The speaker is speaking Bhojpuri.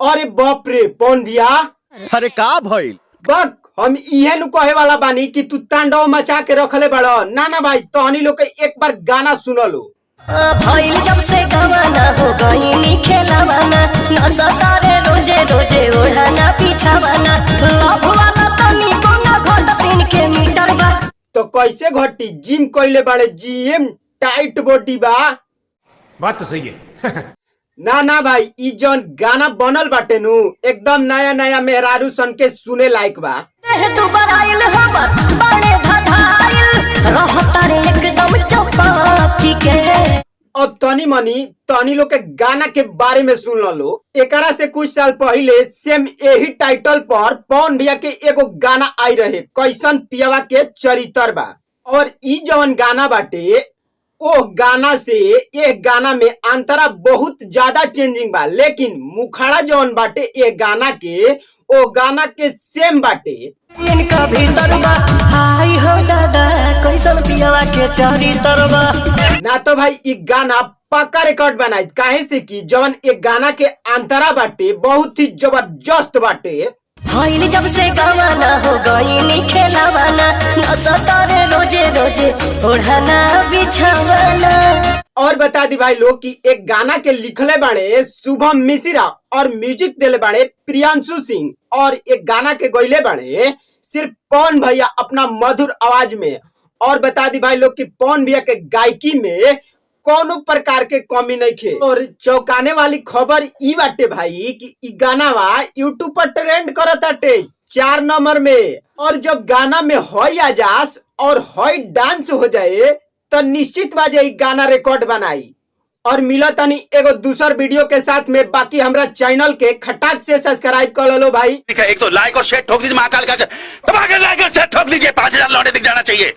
अरे बाप रे पवन भैया, अरे का भइल? बक हम इहे नु कहे वाला बानी कि तू तांडव मचा के रखले बड़। ना ना भाई, तहनी लोग के एक बार गाना सुन लो। भइल जब से गवाना हो गई खेलावाना, नशा तारे रोजे रोजे ओढ़ाना पीछावाना, लव वाला तनी कोना घट 3 के मीटर बा। तो कैसे घटी? जिम कइले बाड़े, जिम टाइट बॉडी बा। बात तो सही है। ना ना भाई, ई जौन गाना बनल बाटे नु एकदम नया नया मेहरारू सन के सुने लायक बा। तू बराइल हमर बड़े धधाइल, रहता रे एकदम चौपाकी के। अब तनी मनी तनी लोग के गाना के बारे में सुन लो। एकरा से कुछ साल पहले सेम यही टाइटल पर पवन भैया के एगो गाना आई रहे, कैसन पियवा के चरित्र बा। और ई जौन गाना बाटे ओ गाना से ये गाना में अंतरा बहुत ज्यादा चेंजिंग बा, लेकिन मुखड़ा जौन बाटे ये गाना के ओ गाना के सेम बाटे। इनका भीतर बा हाय हो दादा, कैसन पियवा के चरित्र बा। ना तो भाई ई गाना पक्का रिकॉर्ड बनाई, काहे से कि जौन ये गाना के अंतरा बाटे बहुत ही जबरदस्त बाटे। भइल जब से गवाना हो गई खेलावाना, नशा तारे रोजे रोजे ओढ़ाना बिछावाना। और बता दी भाई लोग कि एक गाना के लिखले बाड़े शुभम मिश्रा और म्यूजिक देले बाड़े प्रियांशु सिंह, और एक गाना के गईले बाड़े सिर्फ पवन भैया अपना मधुर आवाज में। और बता दी भाई लोग कि पवन भैया के गायकी में कोनो प्रकार के कमी नहीं थे। और चौंकाने वाली खबर ई बाटे भाई कि ई गाना यूट्यूब पर ट्रेंड करताटे 4 नंबर में। और जब गाना में हॉई आजास और हॉई डांस हो जाए तो निश्चित बाजे ई गाना रिकॉर्ड बनाई। और मिला तनी एगो दूसर वीडियो के साथ में। बाकी हमरा चैनल के खटाक से सब्सक्राइब कर लो भाई। एक तो लाइक और शेयर ठोक दीजिए, महाकाल का दबा के लाइक और शेयर ठोक दीजिए, 5000 लौटे दिख जाना चाहिए।